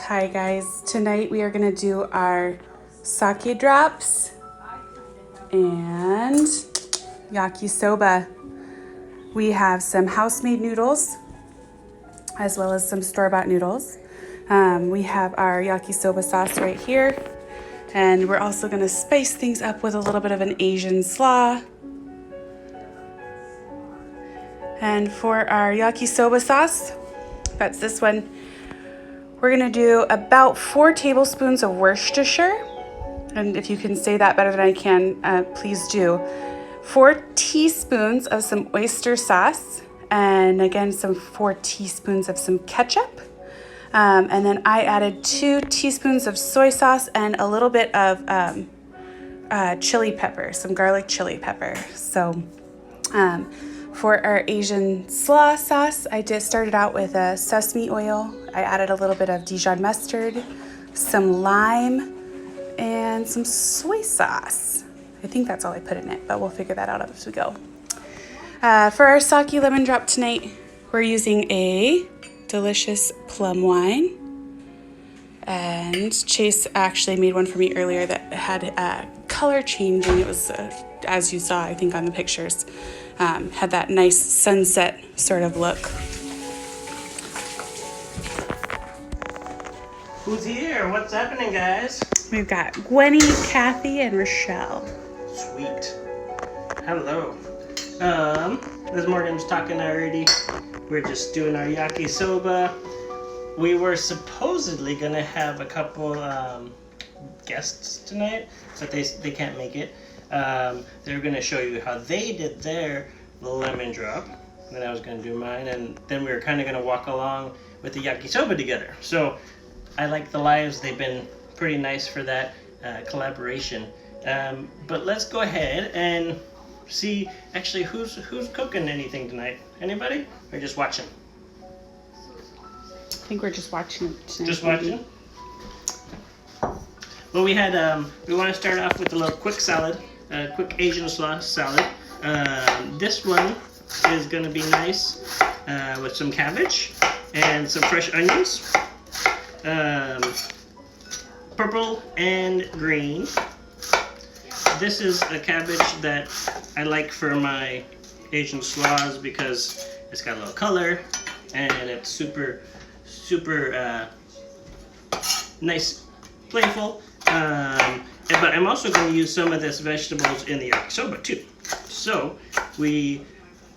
Hi guys, tonight we are going to do our sake drops and yakisoba. We have some house-made noodles as well as some store-bought noodles. We have our yakisoba sauce right here, and we're also going to spice things up with a little bit of an Asian slaw. And for our yakisoba sauce, that's this one, we're gonna do about 4 tablespoons of Worcestershire. And if you can say that better than I can, please do. 4 teaspoons of some oyster sauce, and again, some 4 teaspoons of some ketchup. And then I added 2 teaspoons of soy sauce and a little bit of chili pepper, some garlic chili pepper. So for our Asian slaw sauce, I just started out with sesame oil. I added a little bit of Dijon mustard, some lime, and some soy sauce. I think that's all I put in it, but we'll figure that out as we go. For our sake lemon drop tonight, we're using a delicious plum wine. And Chase actually made one for me earlier that had color changing. It was, as you saw, I think on the pictures, had that nice sunset sort of look. Who's here? What's happening, guys? We've got Gwenny, Kathy, and Rochelle. Sweet. Hello. As Morgan was talking already, we're just doing our yakisoba. We were supposedly gonna have a couple guests tonight, but they can't make it. They're gonna show you how they did their lemon drop, and then I was gonna do mine, and then we were kind of gonna walk along with the yakisoba together. So I like the lives. They've been pretty nice for that collaboration. But let's go ahead and see actually who's cooking anything tonight. Anybody? Or just watching? I think we're just watching it tonight. Just watching? Well, we had we want to start off with a little quick salad, quick Asian slaw salad. This one is going to be nice with some cabbage and some fresh onions, purple and green. This is a cabbage that I like for my Asian slaws because it's got a little color and it's super nice, playful. But I'm also going to use some of this vegetables in the yakisoba too. So we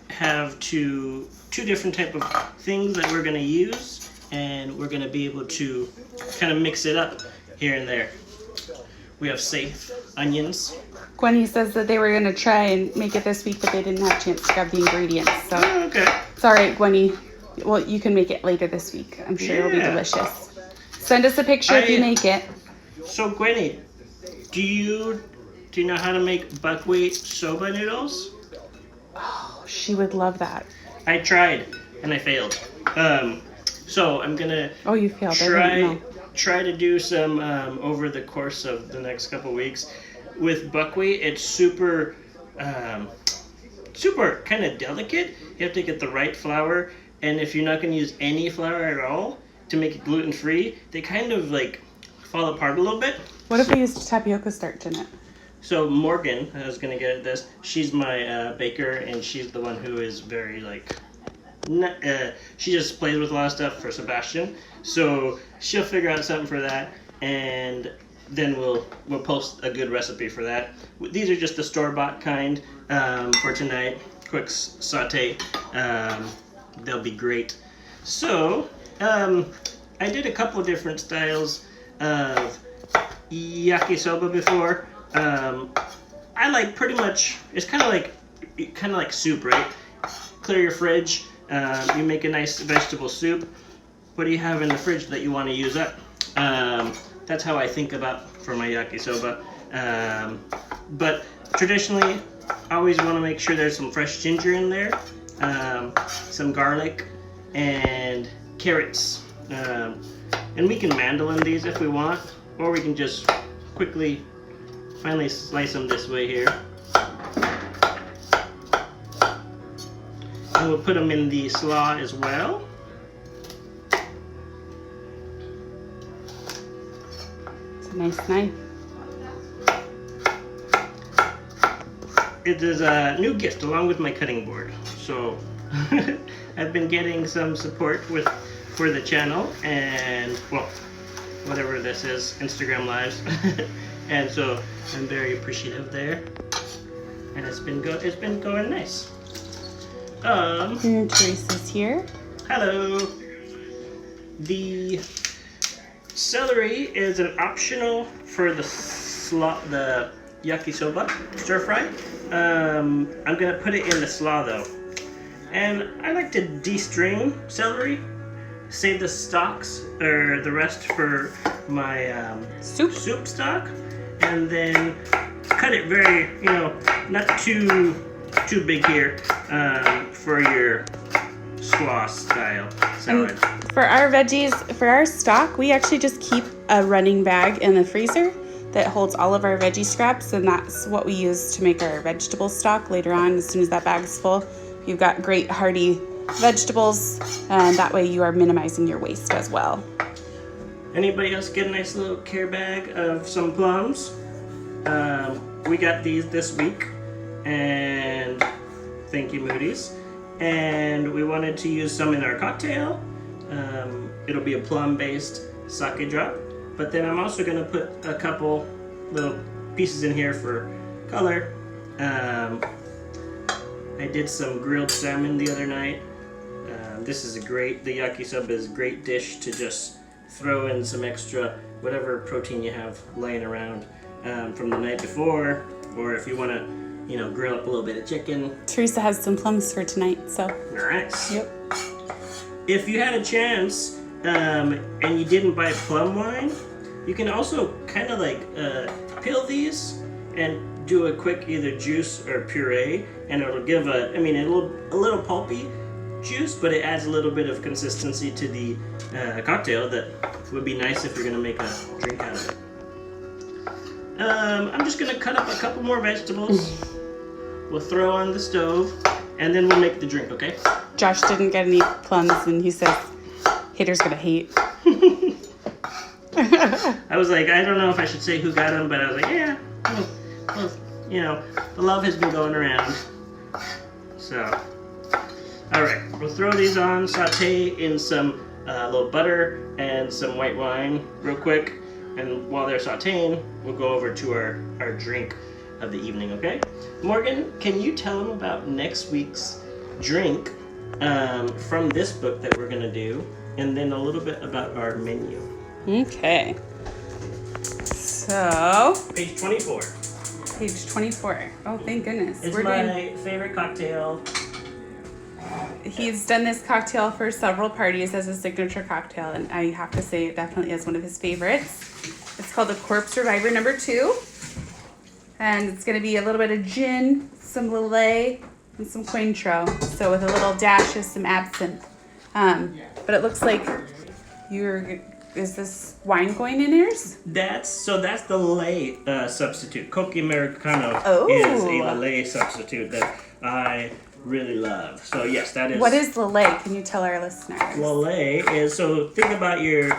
have two different type of things that we're going to use, and we're going to be able to kind of mix it up here and there. We have safe onions. Gwenny says that they were going to try and make it this week, but they didn't have a chance to grab the ingredients. So Okay. it's all right, Gwenny. Well, you can make it later this week. I'm sure it'll be delicious. Send us a picture if you make it. So Gwenny, do you know how to make buckwheat soba noodles? Oh, she would love that. I tried and I failed. So I'm gonna You failed. try to do some over the course of the next couple weeks. With buckwheat, it's super kind of delicate. You have to get the right flour, and if you're not going to use any flour at all to make it gluten-free, they kind of like fall apart a little bit. What if we used tapioca starch in it? So Morgan, I was going to get at this, she's my baker, and she's the one who is very like, she just plays with a lot of stuff for Sebastian. So she'll figure out something for that, and then we'll post a good recipe for that. These are just the store-bought kind for tonight. Quick saute. They'll be great. So I did a couple of different styles of yakisoba before. I like pretty much, it's kind of like soup, right? Clear your fridge. You make a nice vegetable soup. What do you have in the fridge that you want to use up? That's how I think about for my yakisoba. But traditionally, I always want to make sure there's some fresh ginger in there, some garlic, and carrots. And we can mandolin these if we want, or we can just finally slice them this way here. And we'll put them in the slaw as well. Nice knife. It is a new gift along with my cutting board. So I've been getting some support for the channel and, well, whatever this is, Instagram Lives. And so I'm very appreciative there. And it's been going nice. And Teresa's here. Hello. The celery is an optional for the yakisoba stir fry. I'm gonna put it in the slaw though, and I like to de-string celery, save the stalks or the rest for my soup stock, and then cut it very, not too big here for your slaw style salad. And for our veggies, for our stock, we actually just keep a running bag in the freezer that holds all of our veggie scraps, and that's what we use to make our vegetable stock later on. As soon as that bag's full, you've got great hearty vegetables, and that way you are minimizing your waste as well. Anybody else get a nice little care bag of some plums? We got these this week, and thank you, Moody's. And we wanted to use some in our cocktail. It'll be a plum-based sake drop. But then I'm also going to put a couple little pieces in here for color. I did some grilled salmon the other night. This is the yakisoba is a great dish to just throw in some extra whatever protein you have laying around from the night before, or if you want to, grill up a little bit of chicken. Teresa has some plums for tonight, so. Nice. Yep. If you had a chance and you didn't buy plum wine, you can also kind of like peel these and do a quick either juice or puree, and it'll give a little pulpy juice, but it adds a little bit of consistency to the cocktail that would be nice if you're gonna make a drink out of it. I'm just gonna cut up a couple more vegetables. We'll throw on the stove, and then we'll make the drink, okay? Josh didn't get any plums, and he said haters gonna hate. I was like, I don't know if I should say who got them, but I was like, yeah, well, the love has been going around. So, all right, we'll throw these on, saute in some little butter and some white wine real quick, and while they're sauteing, we'll go over to our drink of the evening, okay? Morgan, can you tell them about next week's drink from this book that we're gonna do, and then a little bit about our menu? Okay. So. Page 24. Page 24. Oh, thank goodness. It's my favorite cocktail. He's done this cocktail for several parties as a signature cocktail, and I have to say it definitely is one of his favorites. It's called the Corpse Reviver No. 2. And it's going to be a little bit of gin, some Lillet, and some Cointreau. So with a little dash of some absinthe. But it looks like is this wine going in yours? That's the Lillet substitute. Coke Americano is a Lillet substitute that I really love. So yes, that is. What is Lillet? Can you tell our listeners? Lillet is, so think about your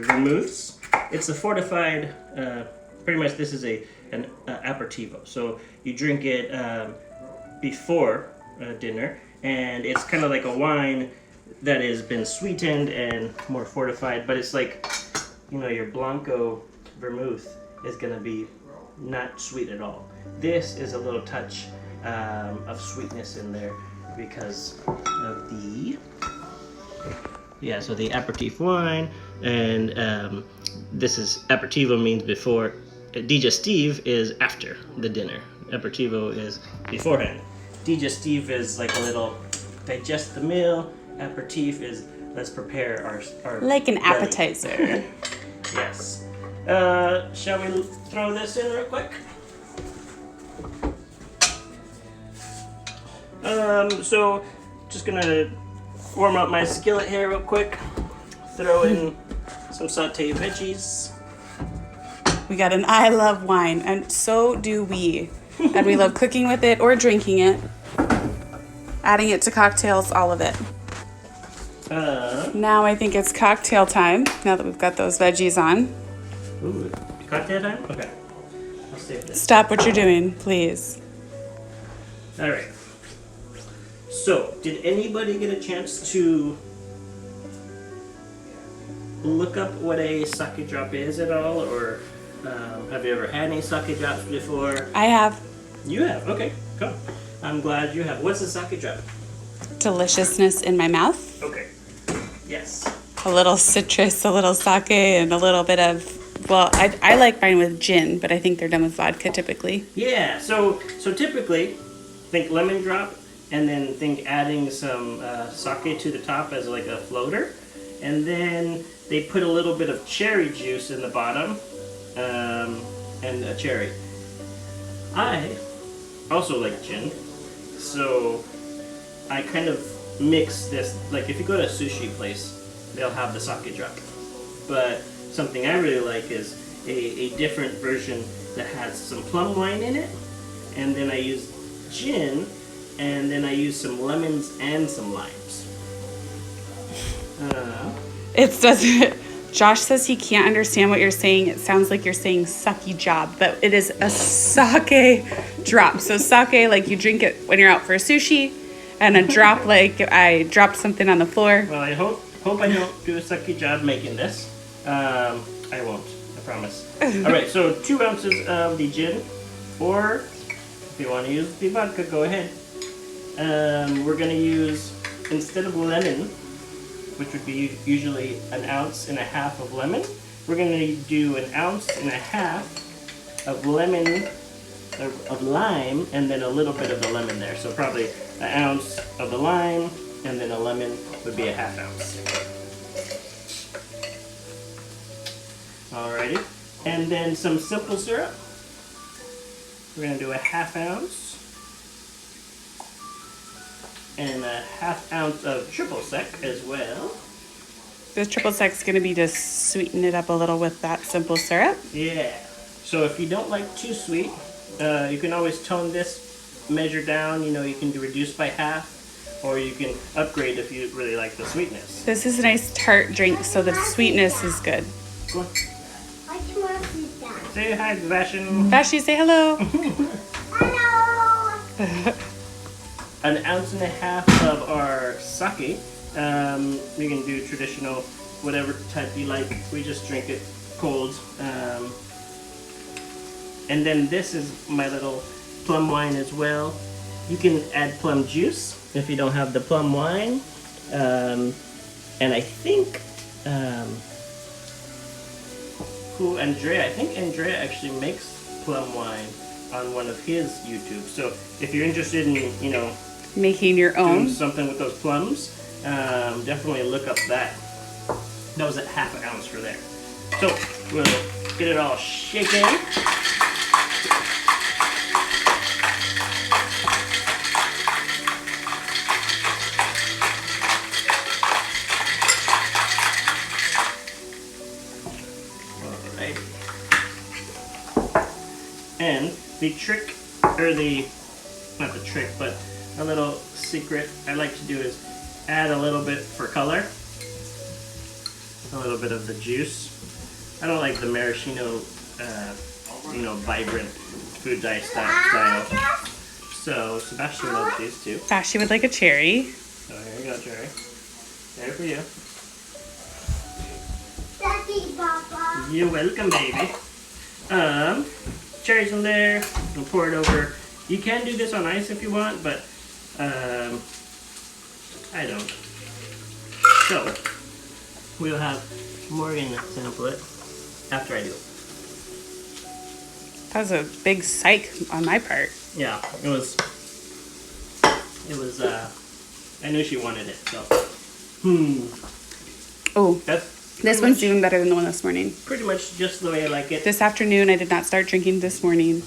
vermouths. It's a fortified. Pretty much, this is an aperitivo. So you drink it before dinner, and it's kind of like a wine that has been sweetened and more fortified, but it's like, your Blanco vermouth is going to be not sweet at all. This is a little touch of sweetness in there because of the aperitif wine, and this is aperitivo means before. Digestive is after the dinner. Aperitivo is beforehand. Digestive is like a little digest the meal. Aperitif is let's prepare our like an belly. appetizer. Yes. Shall we throw this in real quick? So just gonna warm up my skillet here real quick. Throw in some sauteed veggies. We got an I love wine, and so do we. And we love cooking with it or drinking it. Adding it to cocktails, all of it. Now I think it's cocktail time, now that we've got those veggies on. Ooh, Cocktail time? Okay. I'll save this. Stop what you're doing, please. All right. So, did anybody get a chance to look up what a sake drop is at all, or have you ever had any sake drops before? I have You have. Okay, cool. I'm glad you have. What's a sake drop? deliciousness in my mouth. Okay. Yes. A little citrus, a little sake, and a little bit of, well, I like mine with gin, but I think they're done with vodka typically. Yeah. So typically, think lemon drop, and then think adding some sake to the top as like a floater, and then they put a little bit of cherry juice in the bottom, and a cherry. I also like gin, so I kind of mix this. Like if you go to a sushi place, they'll have the sake drop, but something I really like is a different version that has some plum wine in it, and then I use gin, and then I use some lemons and some limes. It doesn't. Josh says he can't understand what you're saying. It sounds like you're saying sucky job, but it is a sake drop. So sake, like you drink it when you're out for sushi, and a drop like I dropped something on the floor. Well, I hope I don't do a sucky job making this. I won't. I promise. All right. So 2 ounces of the gin, or if you want to use the vodka, go ahead. We're gonna use, instead of lemon, which would be usually 1.5 ounces of lemon, we're going to do 1.5 ounces of lemon, of lime, and then a little bit of the lemon there. So probably 1 ounce of the lime, and then a lemon would be 1/2 ounce. Alrighty. And then some simple syrup. We're going to do 1/2 ounce. And 1/2 ounce of triple sec as well. This triple sec's going to be to sweeten it up a little with that simple syrup. Yeah. So if you don't like too sweet, you can always tone this measure down. You know, you can reduce by half, or you can upgrade if you really like the sweetness. This is a nice tart drink, so the sweetness is good. Go on. Say hi, Sebastian. Vashi, say hello. Hello. 1.5 ounces of our sake. You can do traditional, whatever type you like. We just drink it cold. And then this is my little plum wine as well. You can add plum juice if you don't have the plum wine. And I think I think Andrea actually makes plum wine on one of his YouTubes. So if you're interested in, you know, Making your own. doing something with those plums, definitely look up that. That was at 1/2 ounce for there. So we'll get it all shaken. Alright. And the trick, or not the trick, but a little secret I like to do is add a little bit for color. A little bit of the juice. I don't like the maraschino, vibrant food dye style. So Sebastian loves these too. Vashi would like a cherry. So here you go, Jerry. There for you. Daddy, Papa. You're welcome, baby. Cherries in there. We'll pour it over. You can do this on ice if you want, but I don't. So we'll have Morgan sample it after I do it. That was a big psych on my part. Yeah, it was. I knew she wanted it, so. Oh, That's this one's even better than the one this morning. pretty much just the way I like it. This afternoon, I did not start drinking this morning.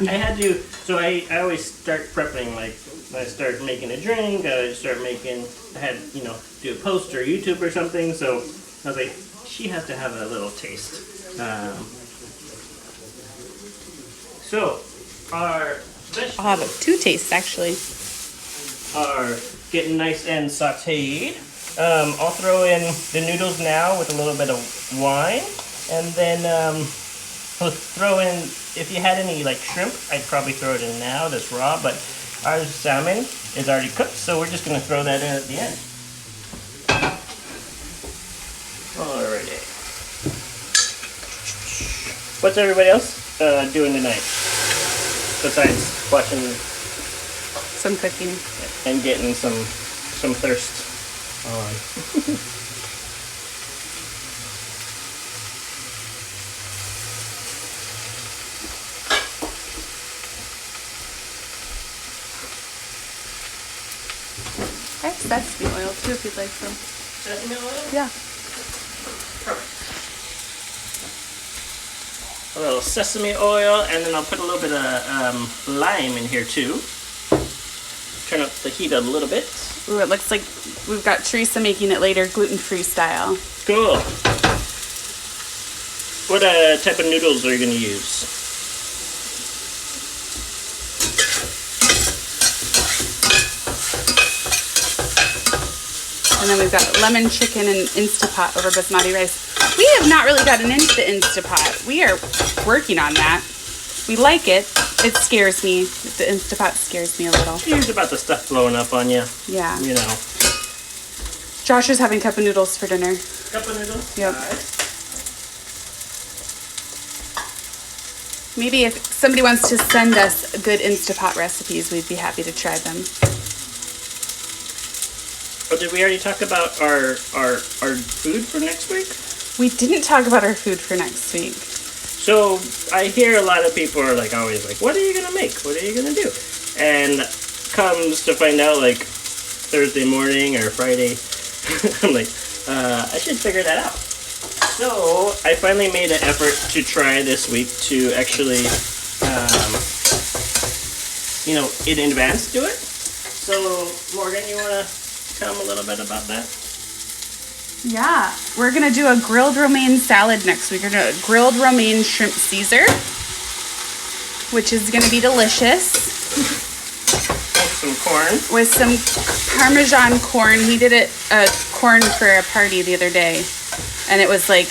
I had to, so I always start prepping, like, when I start making a drink, I had, do a post or YouTube or something, so I was like, she has to have a little taste. So, our vegetables I'll have 2 tastes, actually. are getting nice and sauteed. I'll throw in the noodles now with a little bit of wine. And then we'll throw in, if you had any like shrimp, I'd probably throw it in now that's raw, but our salmon is already cooked, so we're just going to throw that in at the end. Alrighty. What's everybody else doing tonight? Besides watching Some cooking. and getting some thirst on. I have sesame oil too if you'd like some. Sesame oil? Yeah. Perfect. A little sesame oil, and then I'll put a little bit of lime in here too. Turn up the heat a little bit. Ooh, it looks like we've got Teresa making it later gluten-free style. Cool. What type of noodles are you going to use? And then we've got lemon chicken and Instapot over basmati rice. We have not really gotten into the Instapot. We are working on that. We like it. It scares me. The Instapot scares me a little. Here's about the stuff blowing up on you. Yeah. You know. Josh is having cup of noodles for dinner. Cup of noodles? Yep. Alright. Maybe if somebody wants to send us good Instapot recipes, we'd be happy to try them. Oh, did we already talk about our food for next week? We didn't talk about our food for next week. So I hear a lot of people are like always like, what are you gonna make? What are you gonna do? And comes to find out like Thursday morning or Friday, I'm like, I should figure that out. So I finally made an effort to try this week to actually, in advance do it. So Morgan, you wanna tell them a little bit about that? Yeah, we're gonna do a grilled romaine salad next week. We're gonna do a grilled romaine shrimp Caesar, which is gonna be delicious. Some corn. With some Parmesan corn. We did corn for a party the other day, and it was like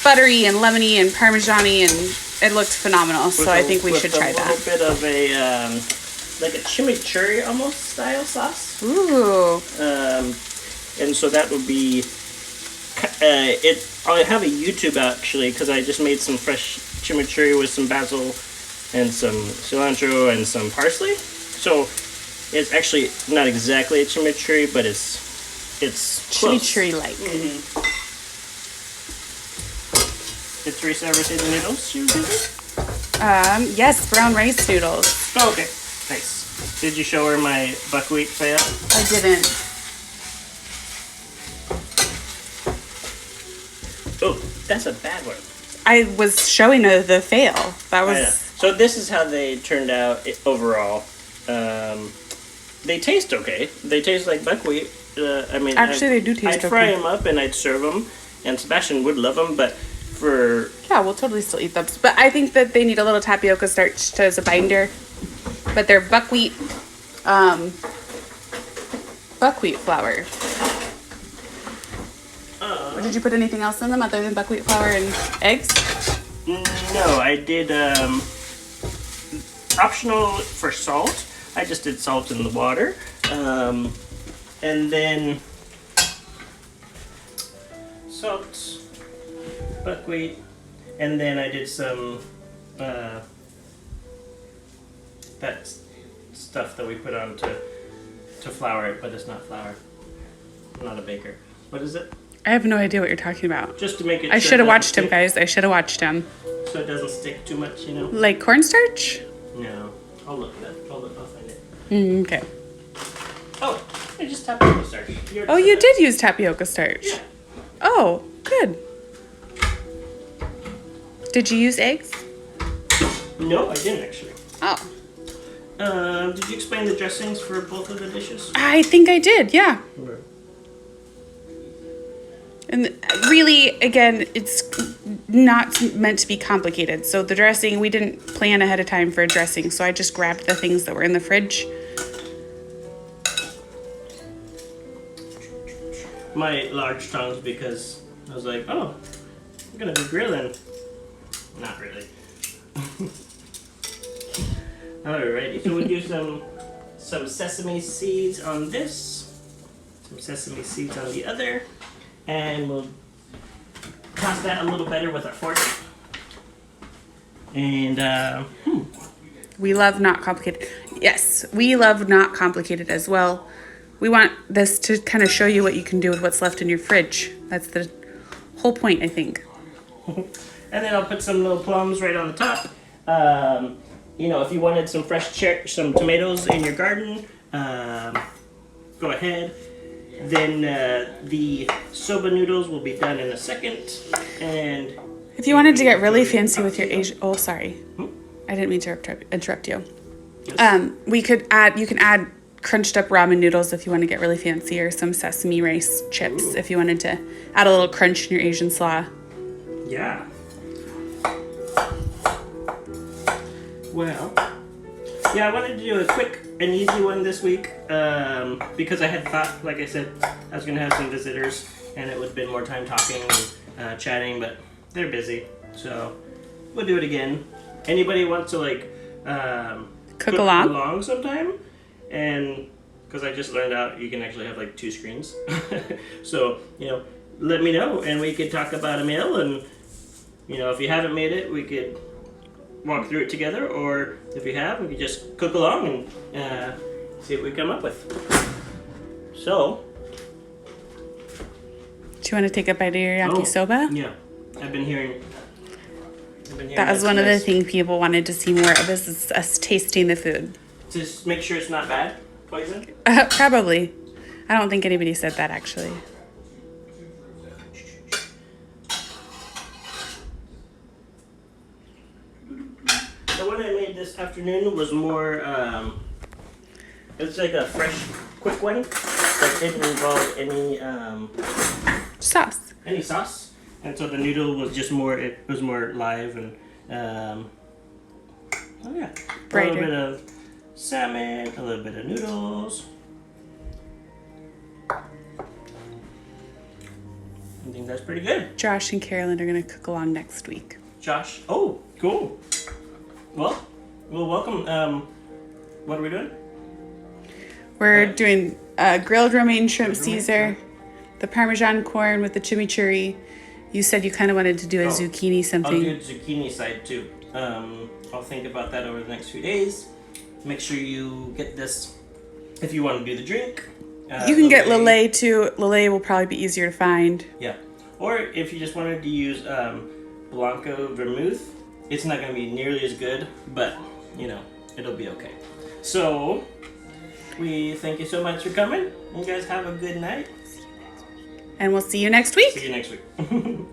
buttery and lemony and Parmesan-y, and it looked phenomenal. So I think we should try that. With a little bit of a like a chimichurri almost style sauce. Ooh. And so that would be I have a YouTube actually because I just made some fresh chimichurri with some basil and some cilantro and some parsley. So it's actually not exactly a chimichurri, but it's close. Chimichurri-like. Mm-hmm. Did Teresa ever say the noodles she was using? Yes, brown rice noodles. Oh, okay, nice. Did you show her my buckwheat fail? I didn't. Oh, that's a bad one. I was showing her the fail. That was. So this is how they turned out overall. They taste okay. They taste like buckwheat. Actually, they do taste I'd fry okay. them up and I'd serve them, and Sebastian would love them. But for Yeah, we'll totally still eat them. But I think that they need a little tapioca starch as a binder. But they're buckwheat flour. Or did you put anything else in them other than buckwheat flour and eggs? No, I did optional for salt. I just did salt in the water, and then salt, buckwheat, and then I did some that stuff that we put on to flour it, but it's not flour. I'm not a baker. What is it? I have no idea what you're talking about. Just to make it. I sure should it have watched doesn't him, guys. I should have watched him. stick- So it doesn't stick too much, you know. Like cornstarch? No, I'll look it up. I'll find it. Okay. Oh, I just tapioca starch. Oh, you did use tapioca starch. Yeah. Oh, good. Did you use eggs? No, I didn't actually. Oh. Did you explain the dressings for both of the dishes? I think I did, yeah. And really, again, it's not meant to be complicated. So the dressing, we didn't plan ahead of time for a dressing, so I just grabbed the things that were in the fridge. My large tongs because I was like, oh, I'm gonna be grilling. Not really. Alrighty, so we'll do some sesame seeds on this, some sesame seeds on the other, and we'll toss that a little better with our fork. And We love not complicated. Yes, we love not complicated as well. We want this to kind of show you what you can do with what's left in your fridge. That's the whole point, I think. and then I'll put some little plums right on the top. You know, if you wanted some some tomatoes in your garden, go ahead. Then the soba noodles will be done in a second. And If you wanted to get really fancy with your Asian, oh sorry, I didn't mean to interrupt you. Yes. You can add crunched up ramen noodles if you want to get really fancy, or some sesame rice chips if you wanted to add a little crunch in your Asian slaw. Yeah. Well, yeah, I wanted to do a quick and easy one this week because I had thought, like I said, I was going to have some visitors and it would have been more time talking and chatting, but they're busy, so we'll do it again. Anybody wants to like Cook along? sometime? And because I just learned out you can actually have like 2 screens. So, you know, let me know and we could talk about a meal, and you know, if you haven't made it, we could walk through it together, or if you have, we could just cook along and see what we come up with. So, Do you want to take a bite of your yakisoba? yeah, I've been hearing That was that's one of the nice. things people wanted to see more of, is us tasting the food. Just make sure it's not bad poison. Probably. I don't think anybody said that, actually. The one I made this afternoon was more, it's like a fresh, quick one that didn't involve Sauce. any sauce. And so the noodle was just more, it was more live and, oh yeah. A Brighter. little bit of salmon, a little bit of noodles. I think that's pretty good. Josh and Carolyn are going to cook along next week. Josh, oh, cool. Well, welcome. What are we doing? We're doing grilled romaine shrimp Caesar, the Parmesan corn with the chimichurri. You said you kind of wanted to do a zucchini I'll something. do zucchini side too. I'll think about that over the next few days. Make sure you get this if you want to do the drink. You can get Lillet too. Lillet will probably be easier to find. Yeah. Or if you just wanted to use Blanco vermouth, it's not going to be nearly as good, but, you know, it'll be okay. So, we thank you so much for coming. You guys have a good night. And we'll see you next week. See you next week.